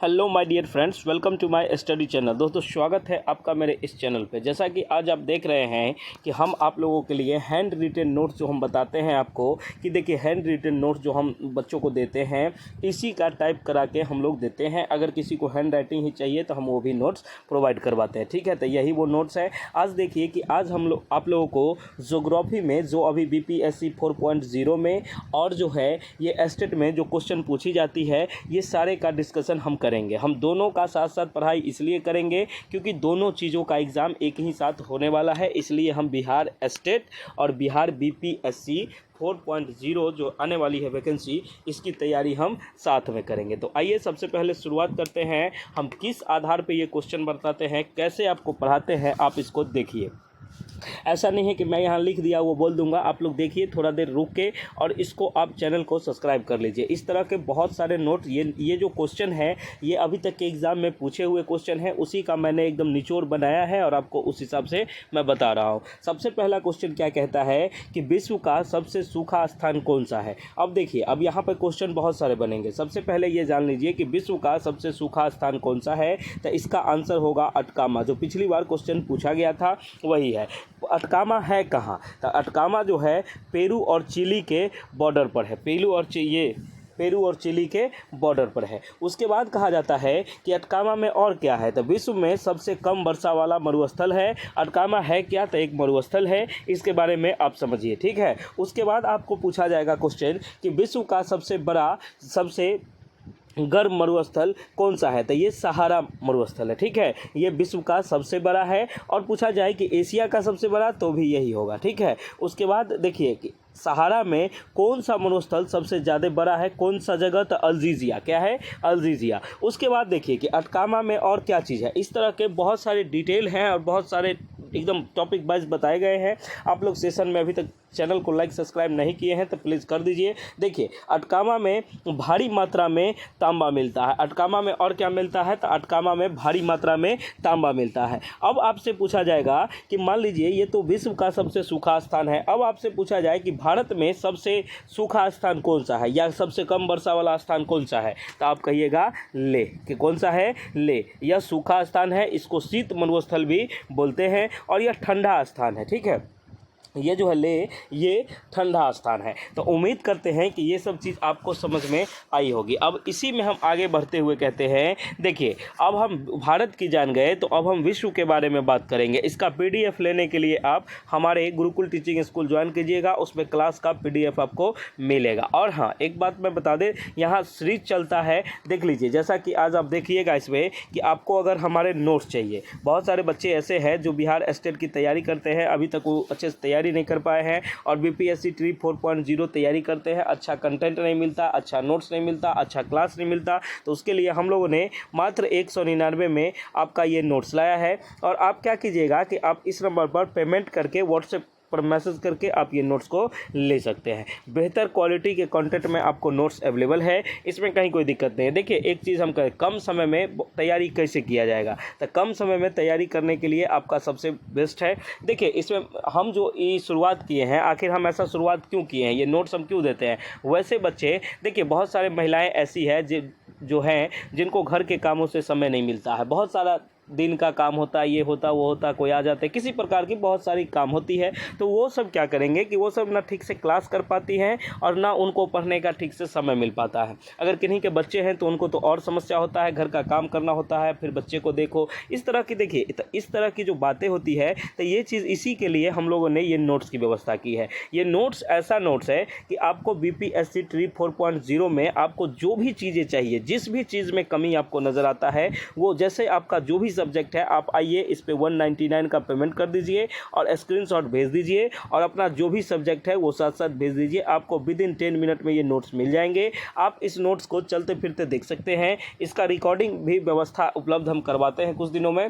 Hello my dear friends, welcome to my study channel. दोस्तों, स्वागत है आपका मेरे इस चैनल पे। जैसा कि आज आप देख रहे हैं कि हम आप लोगों के लिए हैंड रिटन नोट्स जो हम बताते हैं आपको कि देखिए, हैंड रिटन नोट्स जो हम बच्चों को देते हैं इसी का टाइप करा के हम लोग देते हैं। अगर किसी को हैंड राइटिंग ही चाहिए तो हम वो भी नोट्स प्रोवाइड करवाते हैं। ठीक है, तो यही वो नोट्स है। आज देखिए कि आज हम लोग आप लोगों को ज्योग्राफी में जो अभी BPSC 4.0 में और जो है ये एस्टेट में जो क्वेश्चन पूछी जाती है, ये सारे का डिस्कशन हम करेंगे। हम दोनों का साथ साथ पढ़ाई इसलिए करेंगे क्योंकि दोनों चीज़ों का एग्ज़ाम एक ही साथ होने वाला है। इसलिए हम बिहार स्टेट और बिहार BPSC 4.0 जो आने वाली है वैकेंसी, इसकी तैयारी हम साथ में करेंगे। तो आइए सबसे पहले शुरुआत करते हैं। हम किस आधार पे ये क्वेश्चन बताते हैं, कैसे आपको पढ़ाते हैं, आप इसको देखिए। ऐसा नहीं है कि मैं यहाँ लिख दिया वो बोल दूंगा। आप लोग देखिए, थोड़ा देर रुक के और इसको आप चैनल को सब्सक्राइब कर लीजिए। इस तरह के बहुत सारे नोट, ये जो क्वेश्चन है ये अभी तक के एग्ज़ाम में पूछे हुए क्वेश्चन है, उसी का मैंने एकदम निचोड़ बनाया है और आपको उस हिसाब से मैं बता रहा हूँ। सबसे पहला क्वेश्चन क्या कहता है कि विश्व का सबसे सूखा स्थान कौन सा है। अब देखिए, अब यहाँ पर क्वेश्चन बहुत सारे बनेंगे। सबसे पहले ये जान लीजिए कि विश्व का सबसे सूखा स्थान कौन सा है। तो इसका आंसर होगा अटकामा। जो पिछली बार क्वेश्चन पूछा गया था वही है। अटकामा है कहाँ? तो अटकामा जो है पेरू और चिली के बॉर्डर पर है। पेरू और चिली के बॉर्डर पर है। उसके बाद कहा जाता है कि अटकामा में और क्या है। तो विश्व में सबसे कम वर्षा वाला मरुस्थल है। अटकामा है क्या? तो एक मरुस्थल है। इसके बारे में आप समझिए, ठीक है। उसके बाद आपको पूछा जाएगा क्वेश्चन कि विश्व का सबसे गर्म मरुस्थल कौन सा है। तो ये सहारा मरुस्थल है, ठीक है। ये विश्व का सबसे बड़ा है। और पूछा जाए कि एशिया का सबसे बड़ा, तो भी यही होगा, ठीक है। उसके बाद देखिए कि सहारा में कौन सा मरुस्थल सबसे ज़्यादा बड़ा है, कौन सा जगह? तो अल्जीजिया। क्या है? अल्जीजिया। उसके बाद देखिए कि अटकामा में और क्या चीज़ है। इस तरह के बहुत सारे डिटेल हैं और बहुत सारे एकदम टॉपिक वाइज बताए गए हैं। आप लोग सेशन में अभी तक चैनल को लाइक सब्सक्राइब नहीं किए हैं तो प्लीज़ कर दीजिए। देखिए, अटकामा में भारी मात्रा में तांबा मिलता है। अटकामा में और क्या मिलता है? तो अटकामा में भारी मात्रा में तांबा मिलता है। अब आपसे पूछा जाएगा कि मान लीजिए ये तो विश्व का सबसे सूखा स्थान है। अब आपसे पूछा जाए कि भारत में सबसे सूखा स्थान कौन सा है या सबसे कम वर्षा वाला स्थान कौन सा है। तो आप कहिएगा ले। कि कौन सा है? ले। यह सूखा स्थान है। इसको शीत मरुस्थल भी बोलते हैं और यह ठंडा स्थान है, ठीक है। ये जो है ले, ये ठंडा स्थान है। तो उम्मीद करते हैं कि ये सब चीज़ आपको समझ में आई होगी। अब इसी में हम आगे बढ़ते हुए कहते हैं, देखिए, अब हम भारत की जान गए तो अब हम विश्व के बारे में बात करेंगे। इसका PDF लेने के लिए आप हमारे गुरुकुल टीचिंग स्कूल ज्वाइन कीजिएगा। उसमें क्लास का PDF आपको मिलेगा। और हाँ, एक बात मैं बता दें, यहाँ सीरीज चलता है, देख लीजिए। जैसा कि आज आप देखिएगा इसमें कि आपको अगर हमारे नोट्स चाहिए, बहुत सारे बच्चे ऐसे हैं जो बिहार स्टेट की तैयारी करते हैं, अभी तक वो अच्छे से तैयारी नहीं कर पाए हैं और BPSC 4.0 तैयारी करते हैं। अच्छा कंटेंट नहीं मिलता, अच्छा नोट्स नहीं मिलता, अच्छा क्लास नहीं मिलता। तो उसके लिए हम लोगों ने मात्र 199 में आपका ये नोट्स लाया है। और आप क्या कीजिएगा कि आप इस नंबर पर पेमेंट करके व्हाट्सएप पर मैसेज करके आप ये नोट्स को ले सकते हैं। बेहतर क्वालिटी के कंटेंट में आपको नोट्स अवेलेबल है, इसमें कहीं कोई दिक्कत नहीं है। देखिए, एक चीज़ हम कहें, कम समय में तैयारी कैसे किया जाएगा। तो कम समय में तैयारी करने के लिए आपका सबसे बेस्ट है, देखिए, इसमें हम जो ये शुरुआत किए हैं, आखिर हम ऐसा शुरुआत क्यों किए हैं, ये नोट्स हम क्यों देते हैं। वैसे बच्चे, देखिए, बहुत सारे महिलाएँ ऐसी है जो हैं जिनको घर के कामों से समय नहीं मिलता है। बहुत सारा दिन का काम होता है, ये होता वो होता, कोई आ जाते, किसी प्रकार की बहुत सारी काम होती है। तो वो सब क्या करेंगे कि वो सब ना ठीक से क्लास कर पाती हैं और ना उनको पढ़ने का ठीक से समय मिल पाता है। अगर किन्हीं के बच्चे हैं तो उनको तो और समस्या होता है, घर का काम करना होता है, फिर बच्चे को देखो, इस तरह की, देखिए, इस तरह की जो बातें होती है। तो ये चीज़, इसी के लिए हम लोगों ने ये नोट्स की व्यवस्था की है। ये नोट्स ऐसा नोट्स है कि आपको BPSC 4.0 में आपको जो भी चीज़ें चाहिए, जिस भी चीज़ में कमी आपको नज़र आता है, वो जैसे आपका जो भी सब्जेक्ट है, आप आइए इस पे 199 का पेमेंट कर दीजिए और स्क्रीनशॉट भेज दीजिए और अपना जो भी सब्जेक्ट है वो साथ साथ भेज दीजिए। आपको विदिन 10 मिनट में ये नोट्स मिल जाएंगे। आप इस नोट्स को चलते फिरते देख सकते हैं। इसका रिकॉर्डिंग भी व्यवस्था उपलब्ध हम करवाते हैं कुछ दिनों में।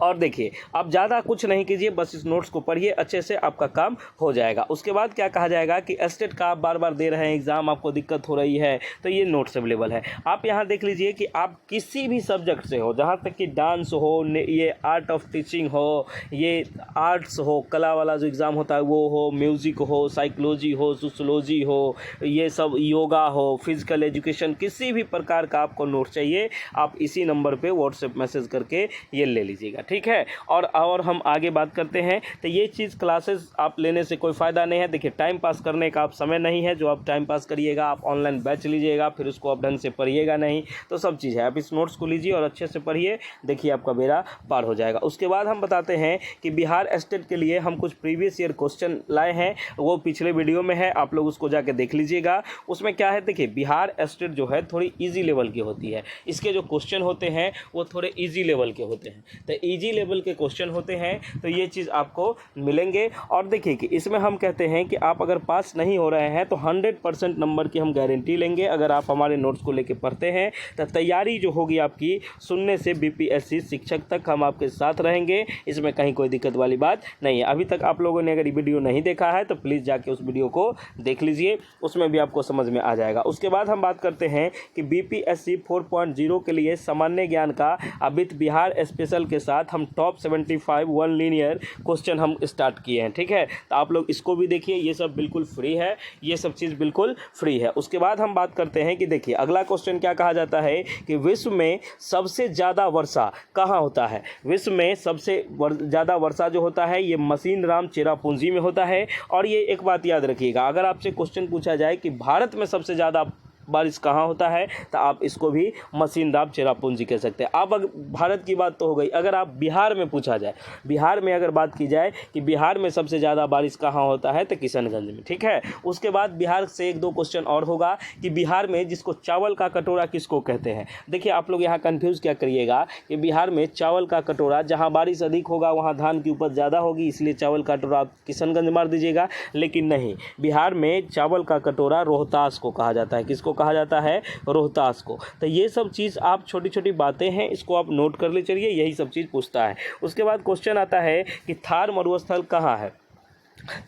और देखिए आप ज़्यादा कुछ नहीं कीजिए, बस इस नोट्स को पढ़िए, अच्छे से आपका काम हो जाएगा। उसके बाद क्या कहा जाएगा कि एस्टेट का आप बार बार दे रहे हैं एग्ज़ाम, आपको दिक्कत हो रही है, तो ये नोट्स अवेलेबल है। आप यहाँ देख लीजिए कि आप किसी भी सब्जेक्ट से हो, जहाँ तक कि डांस हो, ये आर्ट ऑफ टीचिंग हो, ये आर्ट्स हो, कला वाला जो एग्ज़ाम होता है वो हो, म्यूज़िक हो, साइकोलॉजी हो, सोशोलॉजी हो, ये सब आयोगा हो, फिजिकल एजुकेशन, किसी भी प्रकार का आपको नोट चाहिए, आप इसी नंबर पे व्हाट्सएप मैसेज करके ये ले लीजिएगा, ठीक है। और हम आगे बात करते हैं। तो ये चीज़ क्लासेस आप लेने से कोई फ़ायदा नहीं है। देखिए टाइम पास करने का आप समय नहीं है जो आप टाइम पास करिएगा, आप ऑनलाइन बैच लीजिएगा फिर उसको आप ढंग से पढ़िएगा नहीं, तो सब चीज़ है। आप इस नोट्स को लीजिए और अच्छे से पढ़िए, देखिए आपका बेड़ा पार हो जाएगा। उसके बाद हम बताते हैं कि बिहार स्टेट के लिए हम कुछ प्रीवियस ईयर क्वेश्चन लाए हैं, वो पिछले वीडियो में है, आप लोग उसको जाके देख लीजिएगा। उसमें क्या है, देखिए बिहार स्टेट जो है थोड़ी ईजी लेवल की होती है, इसके जो क्वेश्चन होते हैं वो थोड़े ईजी लेवल के होते हैं। तो ईजी लेवल के क्वेश्चन होते हैं तो ये चीज़ आपको मिलेंगे। और देखिए कि इसमें हम कहते हैं कि आप अगर पास नहीं हो रहे हैं तो 100% नंबर की हम गारंटी लेंगे। अगर आप हमारे नोट्स को लेके पढ़ते हैं तो तैयारी जो होगी आपकी शून्य से बीपीएससी शिक्षक तक हम आपके साथ रहेंगे, इसमें कहीं कोई दिक्कत वाली बात नहीं है। अभी तक आप लोगों ने अगर ये वीडियो नहीं देखा है तो प्लीज़ जाके उस वीडियो को देख लीजिए, उसमें भी आपको समझ में आ जाएगा। उसके बाद हम बात करते हैं कि बीपीएससी 4.0 के लिए सामान्य ज्ञान का अभित बिहार स्पेशल के साथ हम टॉप 75 वन लीनियर क्वेश्चन हम स्टार्ट किए हैं, ठीक है। तो आप लोग इसको भी देखिए, ये सब बिल्कुल फ्री है, ये सब चीज़ बिल्कुल फ्री है। उसके बाद हम बात करते हैं कि देखिए अगला क्वेश्चन क्या कहा जाता है कि विश्व में सबसे ज़्यादा वर्षा कहाँ होता है। विश्व में सबसे ज़्यादा वर्षा जो होता है ये मसीनराम चेरापूंजी में होता है। और ये एक बात याद रखिएगा, अगर आपसे क्वेश्चन पूछा जाए कि भारत में सबसे ज़्यादा बारिश कहाँ होता है तो आप इसको भी मसीनराम चेरापूंजी कह सकते हैं। अब अगर भारत की बात तो हो गई, अगर आप बिहार में पूछा जाए, बिहार में अगर बात की जाए कि बिहार में सबसे ज़्यादा बारिश कहाँ होता है तो किशनगंज में, ठीक है। उसके बाद बिहार से एक दो क्वेश्चन और होगा कि बिहार में जिसको चावल का कटोरा किसको कहते हैं। देखिए आप लोग यहाँ कन्फ्यूज़ क्या करिएगा कि बिहार में चावल का कटोरा, जहाँ बारिश अधिक होगा वहाँ धान की उपज ज़्यादा होगी, इसलिए चावल का कटोरा आप किशनगंज मार दीजिएगा, लेकिन नहीं, बिहार में चावल का कटोरा रोहतास को कहा जाता है। किसको कहा जाता है? रोहतास को। तो ये सब चीज़ आप छोटी छोटी बातें हैं, इसको आप नोट कर ले चलिए, यही सब चीज़ पूछता है। उसके बाद क्वेश्चन आता है कि थार मरुस्थल कहाँ है।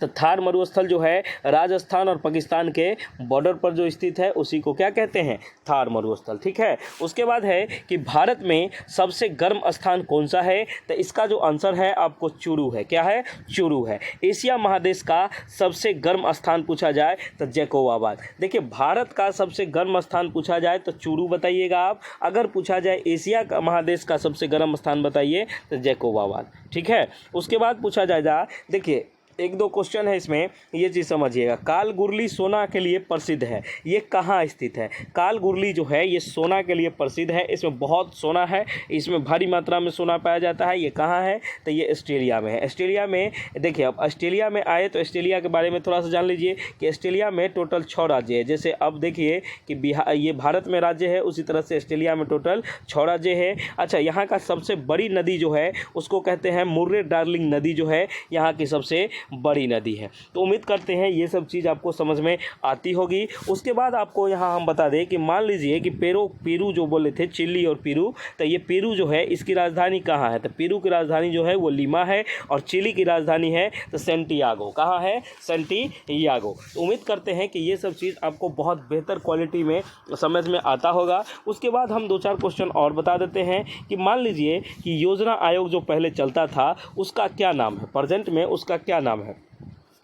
तो थार मरुस्थल जो है राजस्थान और पाकिस्तान के बॉर्डर पर जो स्थित है उसी को क्या कहते हैं? थार मरुस्थल, ठीक है। उसके बाद है कि भारत में सबसे गर्म स्थान कौन सा है, तो इसका जो आंसर है आपको चुरू है। क्या है? चुरू है। एशिया महादेश का सबसे गर्म स्थान पूछा जाए तो जैकोबाबाद। देखिए भारत का सबसे गर्म स्थान पूछा जाए तो चुरू बताइएगा आप, अगर पूछा जाए एशिया का महादेश का सबसे गर्म स्थान बताइए तो जैकोबाबाद, ठीक है। उसके बाद पूछा जाएगा, देखिए एक दो क्वेश्चन है इसमें, ये चीज़ समझिएगा। कालगुरली सोना के लिए प्रसिद्ध है, ये कहाँ स्थित है? कालगुरली जो है ये सोना के लिए प्रसिद्ध है, इसमें बहुत सोना है, इसमें भारी मात्रा में सोना पाया जाता है। ये कहाँ है? तो ये ऑस्ट्रेलिया में है। ऑस्ट्रेलिया में देखिए, अब ऑस्ट्रेलिया में आए तो ऑस्ट्रेलिया के बारे में थोड़ा सा जान लीजिए कि ऑस्ट्रेलिया में टोटल 6 राज्य है। जैसे अब देखिए कि बिहार, ये भारत में राज्य है, उसी तरह से ऑस्ट्रेलिया में टोटल 6 राज्य है। अच्छा, यहाँ का सबसे बड़ी नदी जो है उसको कहते हैं मुर्रे डार्लिंग नदी, जो है यहाँ की सबसे बड़ी नदी है। तो उम्मीद करते हैं ये सब चीज़ आपको समझ में आती होगी। उसके बाद आपको यहाँ हम बता दें कि मान लीजिए कि पेरू जो बोले थे, चिली और पेरू, तो ये पेरू जो है इसकी राजधानी कहाँ है? तो पेरू की राजधानी जो है वो लीमा है और चिली की राजधानी है तो सेंटियागो। कहाँ है? सेंटियागो। तो उम्मीद करते हैं कि ये सब चीज़ आपको बहुत बेहतर क्वालिटी में समझ में आता होगा। उसके बाद हम 2-4 क्वेश्चन और बता देते हैं कि मान लीजिए कि योजना आयोग जो पहले चलता था उसका क्या नाम है, प्रेजेंट में उसका क्या नाम है।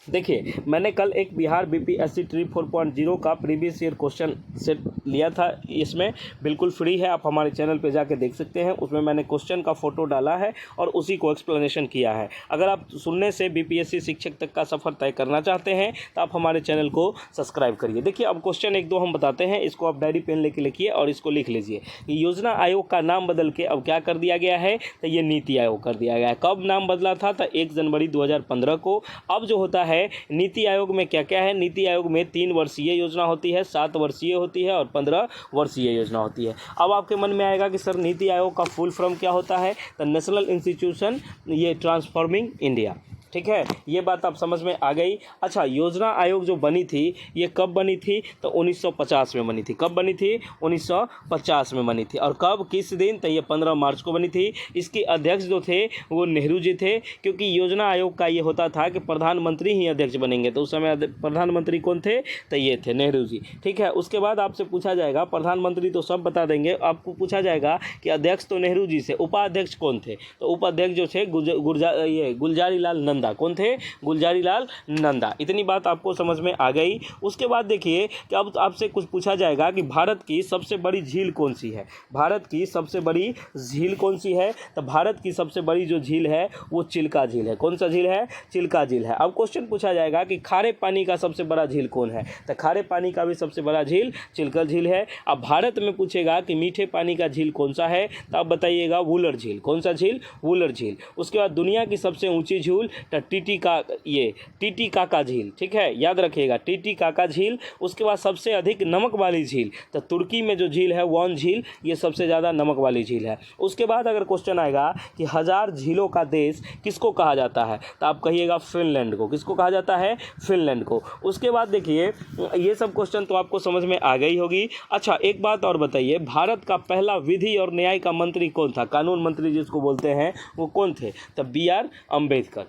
देखिए मैंने कल एक बिहार बीपीएससी ट्री 4.0 का प्रीवियस ईयर क्वेश्चन सेट लिया था, इसमें बिल्कुल फ्री है, आप हमारे चैनल पे जाके देख सकते हैं। उसमें मैंने क्वेश्चन का फ़ोटो डाला है और उसी को एक्सप्लेनेशन किया है। अगर आप सुनने से बीपीएससी शिक्षक तक का सफ़र तय करना चाहते हैं तो आप हमारे चैनल को सब्सक्राइब करिए। देखिए अब क्वेश्चन 1-2 हम बताते हैं, इसको आप डायरी पेन लेके लिखिए और इसको लिख लीजिए। योजना आयोग का नाम बदल के अब क्या कर दिया गया है? तो ये नीति आयोग कर दिया गया है। कब नाम बदला था? तो 1 जनवरी 2015 को। अब जो होता है नीति आयोग में क्या क्या है? नीति आयोग में 3 वर्षीय योजना होती है, 7 वर्षीय होती है और 15 वर्षीय योजना होती है। अब आपके मन में आएगा कि सर नीति आयोग का फुल फॉर्म क्या होता है? तो नेशनल इंस्टीट्यूशन ये ट्रांसफॉर्मिंग इंडिया। ठीक है, ये बात आप समझ में आ गई। अच्छा, योजना आयोग जो बनी थी ये कब बनी थी? तो 1950 में बनी थी। कब बनी थी? 1950 में बनी थी। और कब, किस दिन? तो ये 15 मार्च को बनी थी। इसके अध्यक्ष जो थे वो नेहरू जी थे, क्योंकि योजना आयोग का ये होता था कि प्रधानमंत्री ही अध्यक्ष बनेंगे। तो उस समय प्रधानमंत्री कौन थे? तो ये थे नेहरू जी। ठीक है, उसके बाद आपसे पूछा जाएगा, प्रधानमंत्री तो सब बता देंगे, आपको पूछा जाएगा कि अध्यक्ष तो नेहरू जी से, उपाध्यक्ष कौन थे? तो उपाध्यक्ष जो थे गुलजारी लाल नंदा। कौन थे? गुलजारी लाल नंदा। इतनी बात आपको समझ में आ गई। उसके बाद देखिए कि अब आपसे कुछ पूछा जाएगा कि भारत की सबसे बड़ी झील कौन सी है? भारत की सबसे बड़ी झील कौन सी है? तो भारत की सबसे बड़ी जो झील है वो चिल्का झील है। कौन सा झील है? चिल्का झील है। अब क्वेश्चन पूछा जाएगा कि खारे पानी का सबसे बड़ा झील कौन है? तो खारे पानी का भी सबसे बड़ा झील चिल्का झील है। अब भारत में पूछेगा कि मीठे पानी का झील कौन सा है? तो आप बताइएगा वुलर झील। कौन सा झील? वुलर झील। उसके बाद दुनिया की सबसे ऊंची झील टीटीकाका झील। ठीक है, याद रखिएगा, टीटीकाका झील। उसके बाद सबसे अधिक नमक वाली झील, तो तुर्की में जो झील है वॉन झील, ये सबसे ज़्यादा नमक वाली झील है। उसके बाद अगर क्वेश्चन आएगा कि 1000 झीलों का देश किसको कहा जाता है? तो आप कहिएगा फिनलैंड को। किसको कहा जाता है? फिनलैंड को। उसके बाद देखिए, ये सब क्वेश्चन तो आपको समझ में आ गई होगी। अच्छा, एक बात और बताइए, भारत का पहला विधि और न्याय का मंत्री कौन था? कानून मंत्री जिसको बोलते हैं वो कौन थे? तो BR अम्बेडकर।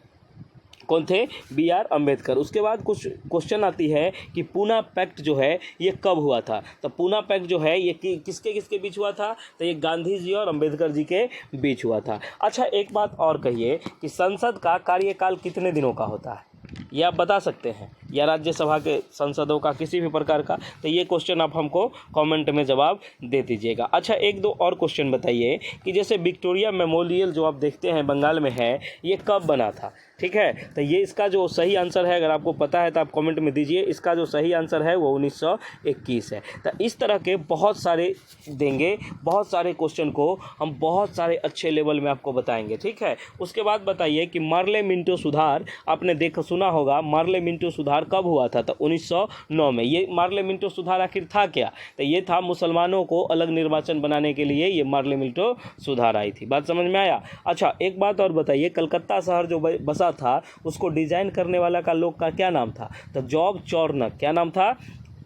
कौन थे? BR अम्बेडकर। उसके बाद कुछ क्वेश्चन आती है कि पूना पैक्ट जो है ये कब हुआ था? तो पूना पैक्ट जो है ये किसके किसके बीच हुआ था? तो ये गांधी जी और अम्बेडकर जी के बीच हुआ था। अच्छा, एक बात और कहिए कि संसद का कार्यकाल कितने दिनों का होता है? ये आप बता सकते हैं, या राज्यसभा के संसदों का किसी भी प्रकार का? तो ये क्वेश्चन आप हमको कमेंट में जवाब दे दीजिएगा। अच्छा, एक दो और क्वेश्चन बताइए कि जैसे विक्टोरिया मेमोरियल जो आप देखते हैं बंगाल में है, ये कब बना था? ठीक है, तो ये इसका जो सही आंसर है, अगर आपको पता है तो आप कमेंट में दीजिए। इसका जो सही आंसर है वो 1921 है। तो इस तरह के बहुत सारे देंगे, बहुत सारे क्वेश्चन को हम बहुत सारे अच्छे लेवल में आपको बताएंगे। ठीक है, उसके बाद बताइए कि मार्ले मिंटो सुधार आपने सुना होगा, मार्ले मिंटो सुधार कब हुआ था? तो 1909 में। ये मार्ले मिंटो सुधार आखिर था क्या? तो ये था मुसलमानों को अलग निर्वाचन बनाने के लिए ये मार्ले मिंटो सुधार आई थी। बात समझ में आया? अच्छा, एक बात और बताइए, कलकत्ता शहर जो बसा था उसको डिजाइन करने वाला का लोग का क्या नाम था? तो जॉब चॉर्नक। क्या नाम था?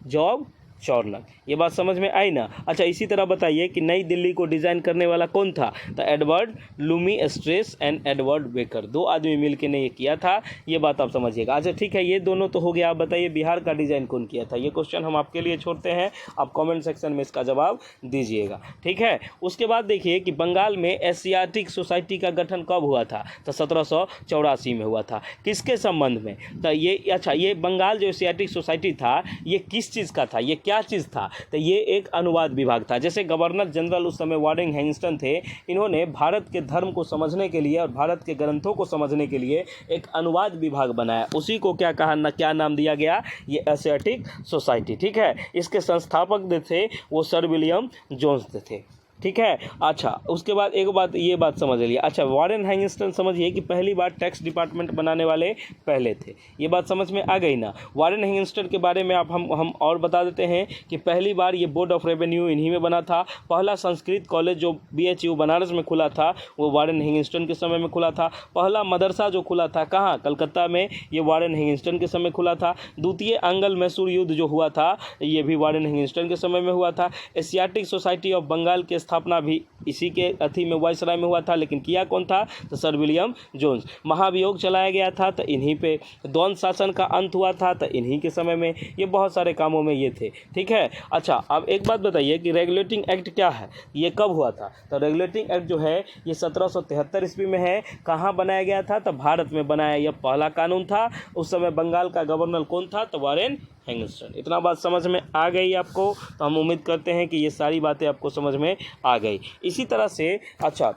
जॉब चॉर्नक। ये बात समझ में आई ना? अच्छा, इसी तरह बताइए कि नई दिल्ली को डिज़ाइन करने वाला कौन था? तो Edward Lumi stress and Edward baker. 2 आदमी मिलकर ने ये किया था। ये बात आप समझिएगा। अच्छा, ठीक है, ये दोनों तो हो गया। आप बताइए बिहार का डिज़ाइन कौन किया था? ये क्वेश्चन हम आपके लिए छोड़ते हैं, आप कमेंट सेक्शन में इसका जवाब दीजिएगा। ठीक है, उसके बाद देखिए कि बंगाल में एशियाटिक सोसाइटी का गठन कब हुआ था? तो 1784 में हुआ था। किसके संबंध में? तो ये, अच्छा, ये बंगाल जो एशियाटिक सोसाइटी था ये किस चीज़ का था? ये क्या चीज़ था? तो ये एक अनुवाद विभाग था। जैसे गवर्नर जनरल उस समय वार्डन हेस्टिंग्स थे, इन्होंने भारत के धर्म को समझने के लिए और भारत के ग्रंथों को समझने के लिए एक अनुवाद विभाग बनाया। उसी को क्या नाम दिया गया? ये एशियाटिक सोसाइटी। ठीक है, इसके संस्थापक जो थे वो सर विलियम जोन्स थे। ठीक है, अच्छा, उसके बाद एक बात, ये बात समझ लिया। अच्छा, वारेन हेस्टिंग्स समझिए कि पहली बार टैक्स डिपार्टमेंट बनाने वाले पहले थे। ये बात समझ में आ गई ना? वारेन हेस्टिंग्स के बारे में आप हम और बता देते हैं कि पहली बार ये बोर्ड ऑफ रेवेन्यू इन्हीं में बना था। पहला संस्कृत कॉलेज जो BHU बनारस में खुला था वो वारेन हेस्टिंग्स के समय में खुला था। पहला मदरसा जो खुला था कहाँ? कलकत्ता में, ये वारेन हेस्टिंग्स के समय खुला था। द्वितीय आंग्ल मैसूर युद्ध जो हुआ था ये भी वारेन हेस्टिंग्स के समय में हुआ था। एशियाटिक सोसाइटी ऑफ बंगाल के स्थापना भी इसी के अथी में वायसराय में हुआ था, लेकिन किया कौन था? तो सर विलियम जोन्स। महाभियोग चलाया गया था तो इन्हीं पे। द्वंद्व शासन का अंत हुआ था तो इन्हीं के समय में। ये बहुत सारे कामों में ये थे। ठीक है, अच्छा, अब एक बात बताइए कि रेगुलेटिंग एक्ट क्या है? ये कब हुआ था? तो रेगुलेटिंग एक्ट जो है ये 1773 ईस्वी में है। कहाँ बनाया गया था? तो भारत में बनाया। यह पहला कानून था। उस समय बंगाल का गवर्नर कौन था? तो वारेन हेस्टिंग्स। इतना बात समझ में आ गई आपको? तो हम उम्मीद करते हैं कि ये सारी बातें आपको समझ में आ गई। इसी तरह से, अच्छा,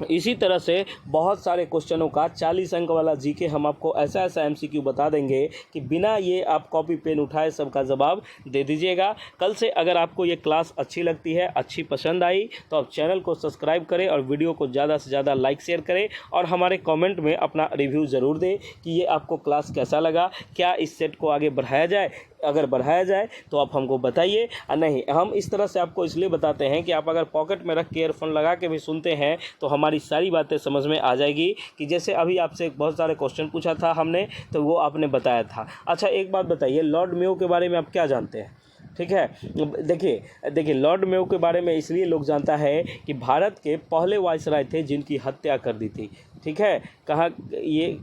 इसी तरह से बहुत सारे क्वेश्चनों का 40 अंक वाला जीके हम आपको ऐसा MCQ बता देंगे कि बिना ये आप कॉपी पेन उठाए सबका जवाब दे दीजिएगा। कल से अगर आपको ये क्लास अच्छी लगती है, अच्छी पसंद आई, तो आप चैनल को सब्सक्राइब करें और वीडियो को ज़्यादा से ज़्यादा लाइक शेयर करें और हमारे कमेंट में अपना रिव्यू ज़रूर दें कि ये आपको क्लास कैसा लगा, क्या इस सेट को आगे बढ़ाया जाए। अगर बढ़ाया जाए तो आप हमको बताइए। नहीं, हम इस तरह से आपको इसलिए बताते हैं कि आप अगर पॉकेट में रख के ईयरफोन लगा के भी सुनते हैं तो हमारी सारी बातें समझ में आ जाएगी। कि जैसे अभी आपसे बहुत सारे क्वेश्चन पूछा था हमने, तो वो आपने बताया था। अच्छा, एक बात बताइए, लॉर्ड मेयो के बारे में आप क्या जानते हैं? ठीक है, देखिए लॉर्ड मेयो के बारे में इसलिए लोग जानता है कि भारत के पहले वायसराय थे जिनकी हत्या कर दी थी। ठीक है, कहाँ ये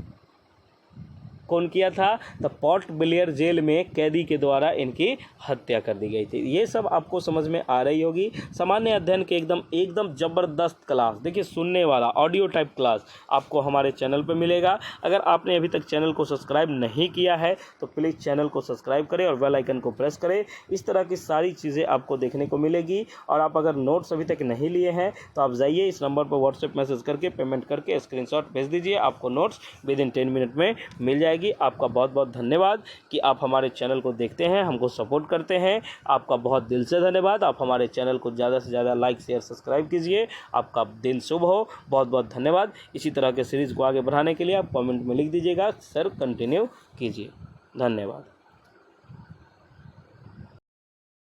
कौन किया था? तो पोर्ट ब्लेयर जेल में कैदी के द्वारा इनकी हत्या कर दी गई थी। ये सब आपको समझ में आ रही होगी। सामान्य अध्ययन के एकदम ज़बरदस्त क्लास, देखिए सुनने वाला ऑडियो टाइप क्लास आपको हमारे चैनल पर मिलेगा। अगर आपने अभी तक चैनल को सब्सक्राइब नहीं किया है तो प्लीज़ चैनल को सब्सक्राइब करें और बेल आइकन को प्रेस करें। इस तरह की सारी चीज़ें आपको देखने को मिलेगी। और आप अगर नोट्स अभी तक नहीं लिए हैं तो आप जाइए इस नंबर पर व्हाट्सएप मैसेज करके पेमेंट करके स्क्रीनशॉट भेज दीजिए, आपको नोट्स विद इन 10 मिनट में मिल जाएगी। आपका बहुत बहुत धन्यवाद कि आप हमारे चैनल को देखते हैं, हमको सपोर्ट करते हैं। आपका बहुत दिल से धन्यवाद। आप हमारे चैनल को ज़्यादा से ज़्यादा लाइक शेयर सब्सक्राइब कीजिए। आपका दिन शुभ हो। बहुत बहुत धन्यवाद। इसी तरह के सीरीज़ को आगे बढ़ाने के लिए आप कमेंट में लिख दीजिएगा, सर कंटिन्यू कीजिए। धन्यवाद।